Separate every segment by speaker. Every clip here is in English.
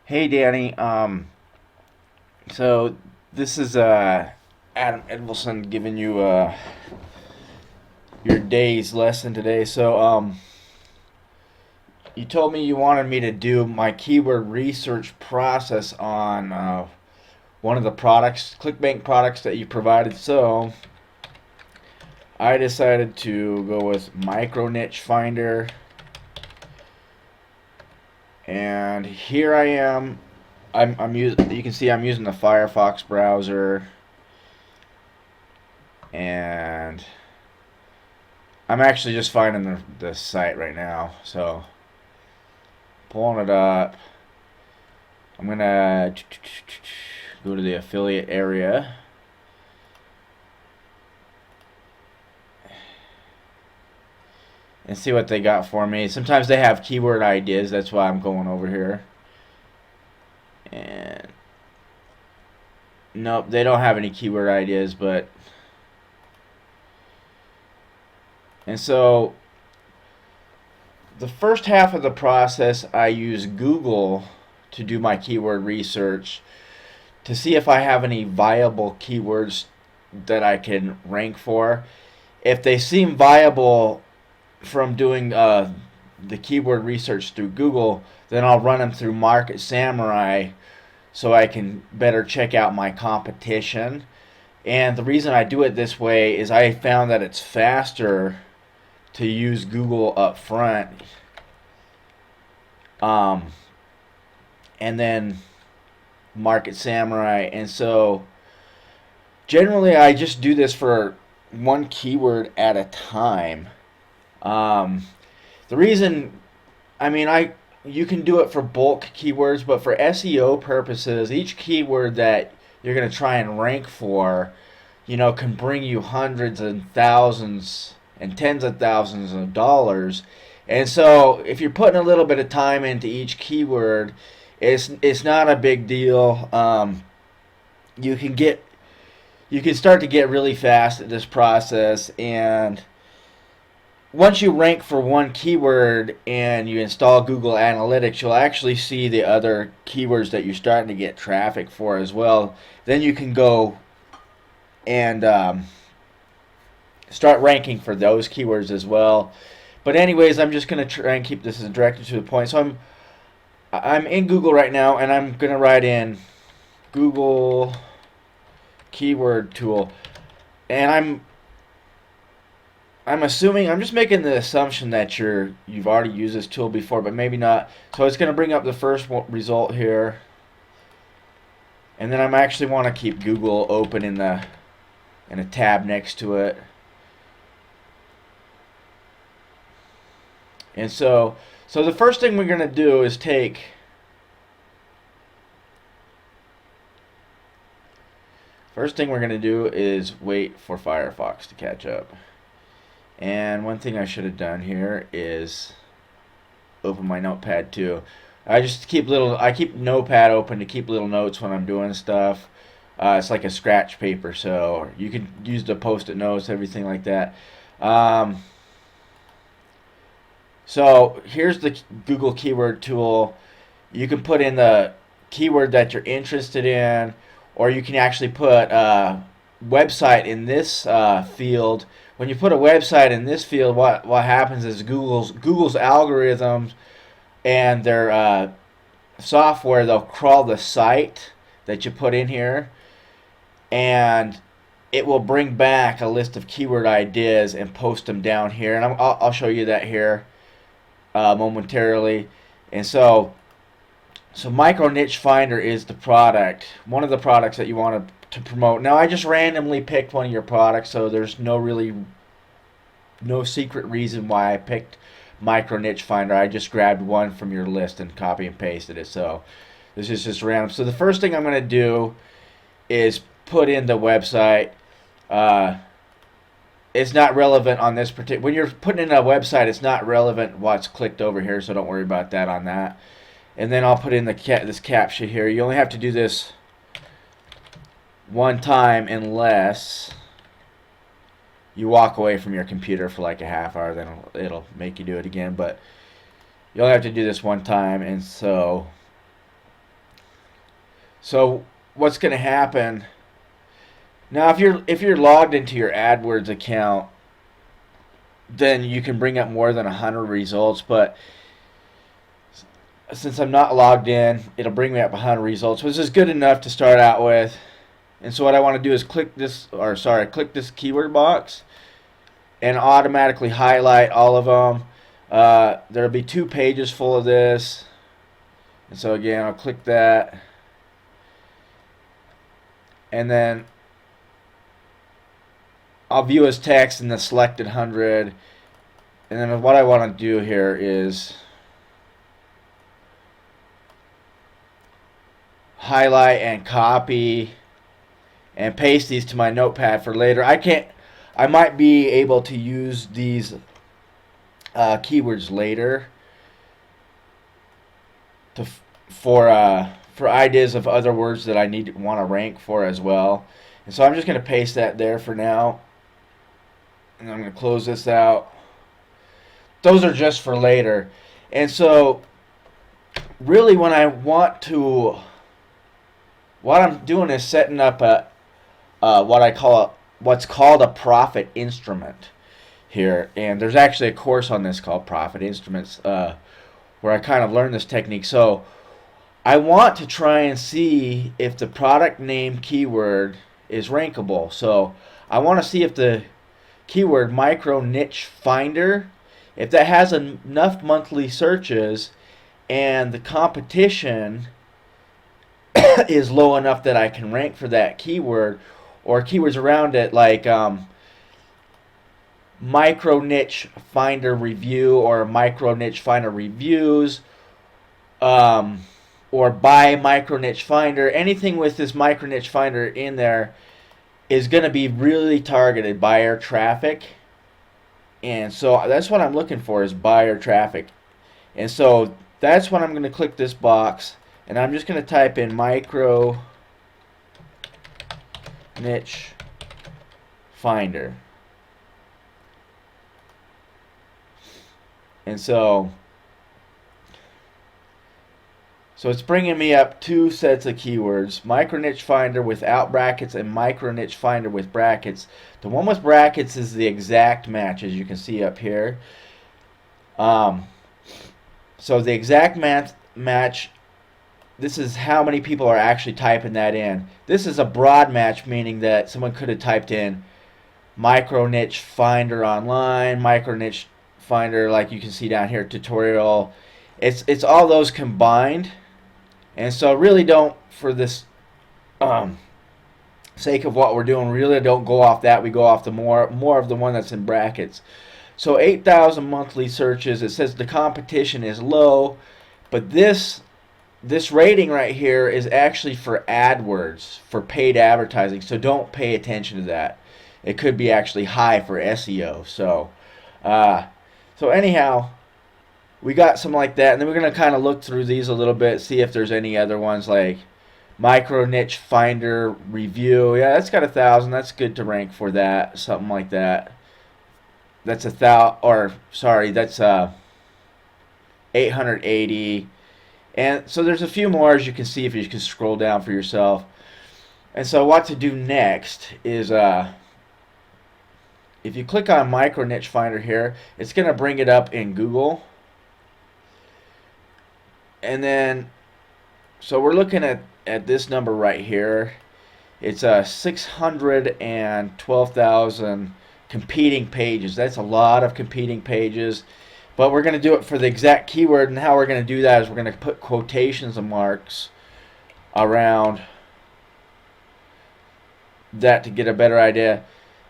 Speaker 1: Hey Danny, so this is Adam Edwilson giving you your day's lesson today. You told me you wanted me to do my keyword research process on one of the products, ClickBank products that you provided. So I decided to go with Micro Niche Finder, and here I am. I'm using. You can see I'm using the Firefox browser, and I'm actually just finding the site right now. So pulling it up. I'm gonna go to the affiliate area. And see what they got for me. Sometimes they have keyword ideas. That's why I'm going over here. And nope, they don't have any keyword ideas, but and so the first half of the process I use Google to do my keyword research to see if I have any viable keywords that I can rank for. If they seem viable from doing the keyword research through Google, then I'll run them through Market Samurai so I can better check out my competition. And the reason I do it this way is I found that it's faster to use Google up front. And then Market Samurai. And so generally I just do this for one keyword at a time. The reason, I mean, you can do it for bulk keywords, but for SEO purposes, each keyword that you're going to try and rank for, can bring you hundreds and thousands and tens of thousands of dollars. And so if you're putting a little bit of time into each keyword, it's not a big deal. You can get you can start to get really fast at this process, and once you rank for one keyword and you install Google Analytics, you'll actually see the other keywords that you're starting to get traffic for as well. Then you can go and start ranking for those keywords as well. But anyways, I'm just going to try and keep this as directed to the point. So I'm in Google right now, and I'm going to write in Google keyword tool, and I'm assuming, I'm just making the assumption that you've already used this tool before, but maybe not. So it's going to bring up the first result here, and then I'm actually want to keep Google open in a tab next to it. And so the first thing we're going to do is wait for Firefox to catch up. And one thing I should have done here is open my notepad too. I keep notepad open to keep little notes when I'm doing stuff. It's like a scratch paper, so you can use the post-it notes, everything like that. So here's the Google keyword tool. You can put in the keyword that you're interested in, or you can actually put website in this field. When you put a website in this field, what happens is Google's algorithms and their software, they'll crawl the site that you put in here, and it will bring back a list of keyword ideas and post them down here. And I'll show you that here momentarily. And so Micro Niche Finder is the product, one of the products that you want to promote. Now I just randomly picked one of your products, so there's no secret reason why I picked Micro Niche Finder. I just grabbed one from your list and copy and pasted it. So this is just random. So the first thing I'm going to do is put in the website. It's not relevant on this particular. When you're putting in a website, it's not relevant what's clicked over here, so don't worry about that on that. And then I'll put in this captcha here. You only have to do this one time unless you walk away from your computer for like a half hour. Then it'll make you do it again. But you only have to do this one time, and so So what's going to happen now, if you're logged into your AdWords account, then you can bring up more than 100 results. But since I'm not logged in, it'll bring me up 100 results, which is good enough to start out with. And so what I want to do is click this keyword box and automatically highlight all of them. There'll be 2 pages full of this. And so again, I'll click that. And then I'll view as text in the selected 100. And then what I want to do here is highlight and copy and paste these to my notepad for later. I might be able to use these keywords later for ideas of other words that I want to rank for as well. And so I'm just going to paste that there for now. And I'm going to close this out. Those are just for later. And so really what I'm doing is setting up what's called a profit instrument here. And there's actually a course on this called Profit Instruments where I kind of learned this technique. So I want to try and see if the product name keyword is rankable. So I want to see if the keyword micro niche finder, if that has enough monthly searches and the competition is low enough that I can rank for that keyword, or keywords around it like micro niche finder review or micro niche finder reviews, or buy micro niche finder. Anything with this micro niche finder in there is going to be really targeted buyer traffic. And so that's what I'm looking for, is buyer traffic. And so that's when I'm going to click this box, and I'm just going to type in micro niche finder. And so it's bringing me up 2 sets of keywords, micro niche finder without brackets and micro niche finder with brackets. The one with brackets is the exact match, as you can see up here. So the exact match, this is how many people are actually typing that in. This is a broad match, meaning that someone could have typed in micro niche finder online, micro niche finder, like you can see down here, tutorial. It's all those combined. And so really don't, for this sake of what we're doing, really don't go off that. We go off the more of the one that's in brackets. So 8,000 monthly searches. It says the competition is low, but this rating right here is actually for AdWords, for paid advertising. So don't pay attention to that. It could be actually high for SEO. So anyhow, we got some like that, and then we're going to kind of look through these a little bit, see if there's any other ones like micro niche finder review. Yeah, that's got 1,000. That's good to rank for that, something like that. That's 880. And so there's a few more, as you can see if you can scroll down for yourself. And so what to do next is if you click on micro niche finder here, it's going to bring it up in Google. And then, so we're looking at this number right here. It's 612,000 competing pages. That's a lot of competing pages. But we're going to do it for the exact keyword, and how we're going to do that is we're going to put quotations and marks around that to get a better idea.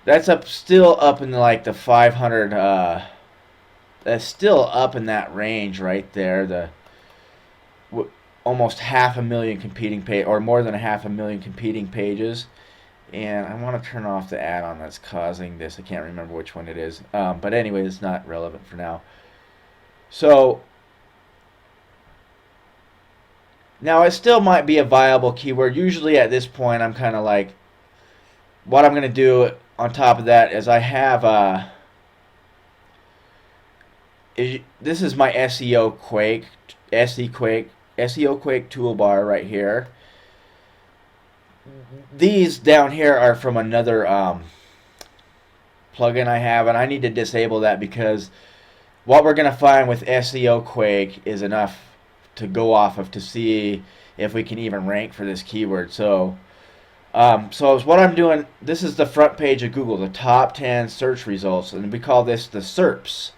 Speaker 1: That's still up in like the 500. That's still up in that range right there. Almost 500,000 competing or more than 500,000 competing pages. And I want to turn off the add-on that's causing this. I can't remember which one it is. But anyway, it's not relevant for now. So now it still might be a viable keyword. Usually at this point, I'm kind of like, what I'm going to do on top of that is I have this is my SEO Quake toolbar right here. these down here are from another plugin I have, and I need to disable that because what we're going to find with SEO Quake is enough to go off of to see if we can even rank for this keyword. So what I'm doing, this is the front page of Google, the top 10 search results, and we call this the SERPs,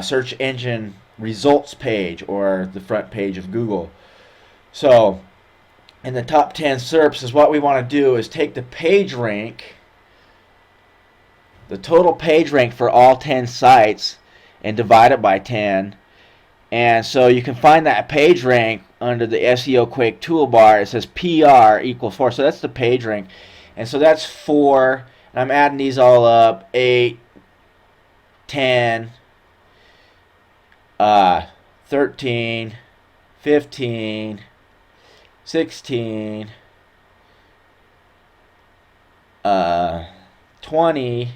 Speaker 1: search engine results page, or the front page of Google. So in the top 10 SERPs is what we want to do is take the page rank, the total page rank for all 10 sites, and divide it by 10. And so you can find that page rank under the SEO Quick toolbar. It says PR equals 4. So that's the page rank. And so that's 4. And I'm adding these all up. 8, 10, 13, 15, 16, 20,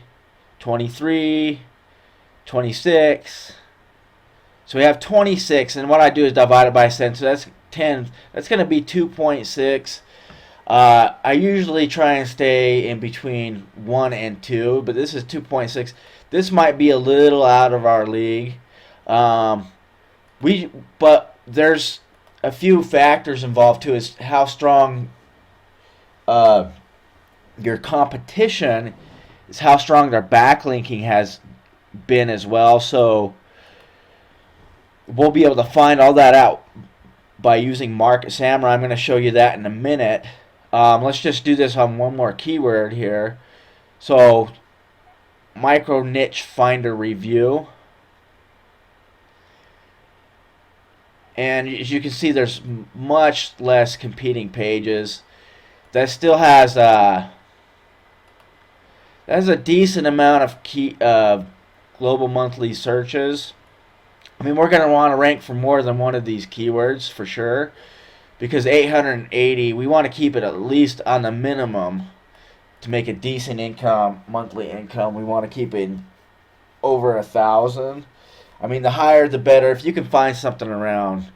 Speaker 1: 23, 26. So we have 26, and what I do is divide it by 10. So that's 10. That's going to be 2.6. I usually try and stay in between 1 and 2, but this is 2.6. This might be a little out of our league. But there's a few factors involved too. Is how strong your competition is, how strong their backlinking has been as well. So we'll be able to find all that out by using Market Samurai. I'm going to show you that in a minute. Let's just do this on one more keyword here. So, micro niche finder review. And as you can see, there's much less competing pages. That still has a decent amount of global monthly searches. I mean, we're going to want to rank for more than one of these keywords for sure, because 880, we want to keep it at least on the minimum to make a decent income, monthly income. We want to keep it over 1,000. I mean, the higher the better. If you can find something around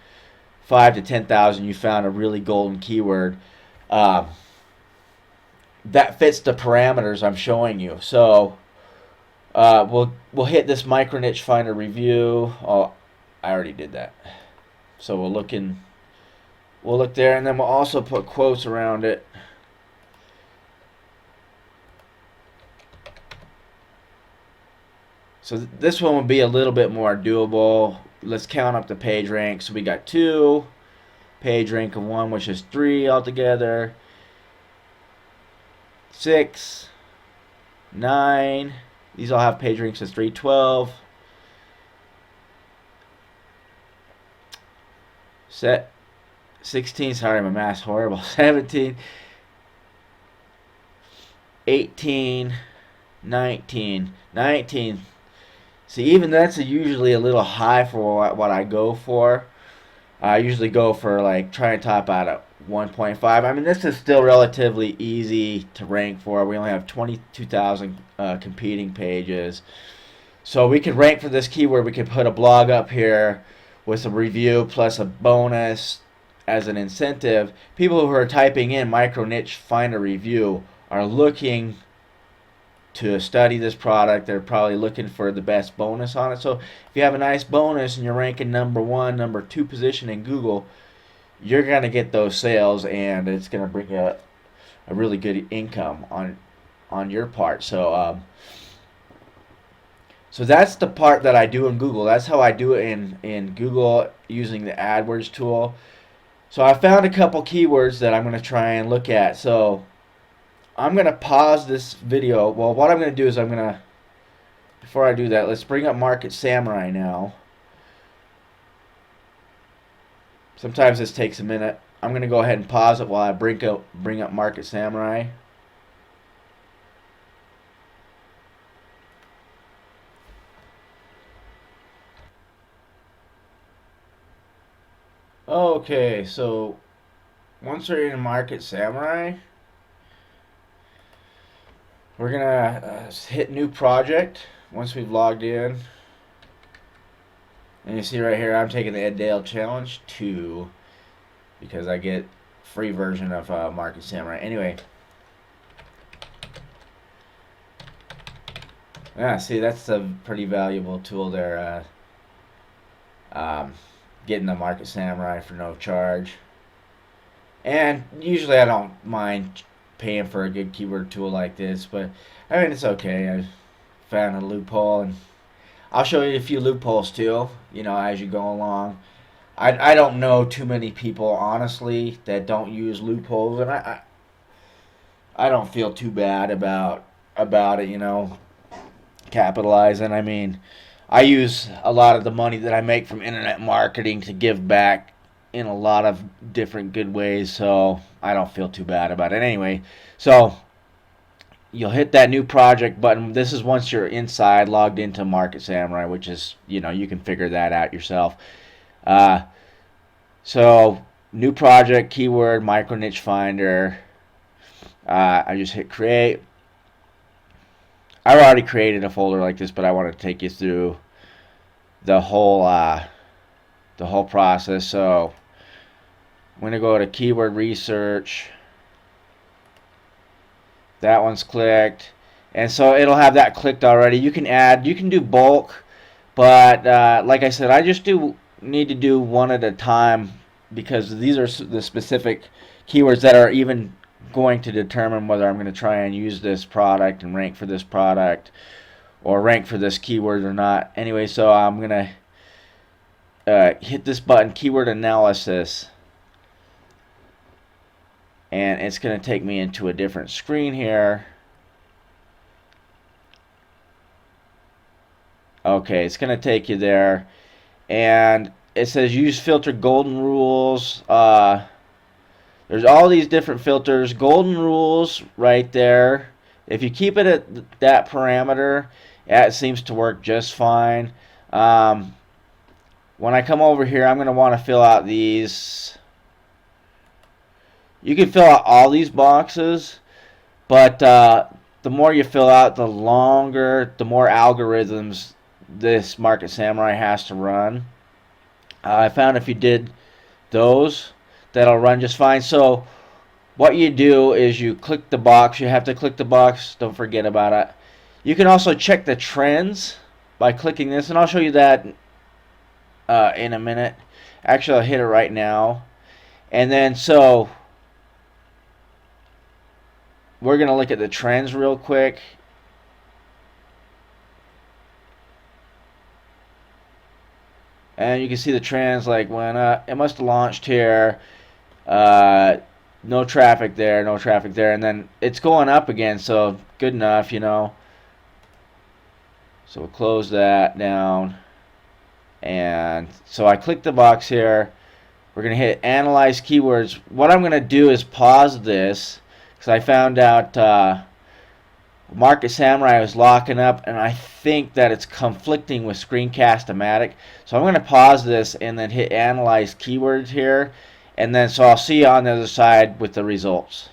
Speaker 1: 5 to 10,000, you found a really golden keyword that fits the parameters I'm showing you. So we'll hit this micro niche finder review. Oh, I already did that. So we'll look there, and then we'll also put quotes around it. So this one will be a little bit more doable. Let's count up the page rank. So we got 2, page rank of 1, which is 3 altogether. 6, 9. These all have page ranks as 3, 12. Set 16. Sorry, my math's horrible. 17. 18. 19. 19. See, even that's usually a little high for what I go for. I usually go for like try and top out at 1.5. I mean, this is still relatively easy to rank for. We only have 22,000 competing pages. So we could rank for this keyword. We could put a blog up here with a review plus a bonus as an incentive. People who are typing in micro niche find a review are looking to study this product. They're probably looking for the best bonus on it. So if you have a nice bonus and you're ranking number 1, number 2 position in Google, you're going to get those sales, and it's going to bring you a really good income on your part. So so that's the part that I do in Google. That's how I do it in Google using the AdWords tool. So I found a couple keywords that I'm going to try and look at. So I'm going to pause this video. Well, what I'm going to do is before I do that, let's bring up Market Samurai now. Sometimes this takes a minute. I'm going to go ahead and pause it while I bring up Market Samurai. Okay, so once we're in Market Samurai, we're gonna hit new project once we've logged in. And you see right here, I'm taking the Ed Dale Challenge 2 because I get free version of Market Samurai. Anyway, yeah, see, that's a pretty valuable tool there. Getting the Market Samurai for no charge. And usually I don't mind paying for a good keyword tool like this, but I mean, it's okay. I found a loophole, and I'll show you a few loopholes too, as you go along. I don't know too many people, honestly, that don't use loopholes, and I don't feel too bad about it, capitalizing. I mean, I use a lot of the money that I make from internet marketing to give back in a lot of different good ways, so I don't feel too bad about it. Anyway, so you'll hit that new project button. This is once you're inside, logged into Market Samurai, which is, you can figure that out yourself. So new project, keyword, micro niche finder. I just hit create. I've already created a folder like this, but I want to take you through the whole process. So I'm going to go to keyword research. That one's clicked, and so it'll have that clicked already. You can do bulk, but like I said, I just need to do one at a time, because these are the specific keywords that are even going to determine whether I'm going to try and use this product and rank for this product or rank for this keyword or not. Anyway, so I'm going to hit this button, keyword analysis, and it's going to take me into a different screen here. Okay, it's going to take you there, and it says use filter golden rules. There's all these different filters. Golden rules right there. If you keep it at that parameter, it seems to work just fine. When I come over here, I'm going to want to fill out these. You can fill out all these boxes, but the more you fill out, the more algorithms this Market Samurai has to run. I found if you did those, that'll run just fine. So what you do is you click the box. You have to click the box. Don't forget about it. You can also check the trends by clicking this, and I'll show you that in a minute. Actually, I'll hit it right now. And then so we're going to look at the trends real quick. And you can see the trends like when it must have launched here. No traffic there, no traffic there. And then it's going up again, so good enough, So we'll close that down. And so I click the box here. We're going to hit Analyze Keywords. What I'm going to do is pause this, because I found out Market Samurai was locking up, and I think that it's conflicting with Screencast-O-Matic. So I'm going to pause this and then hit Analyze Keywords here, and then so I'll see you on the other side with the results.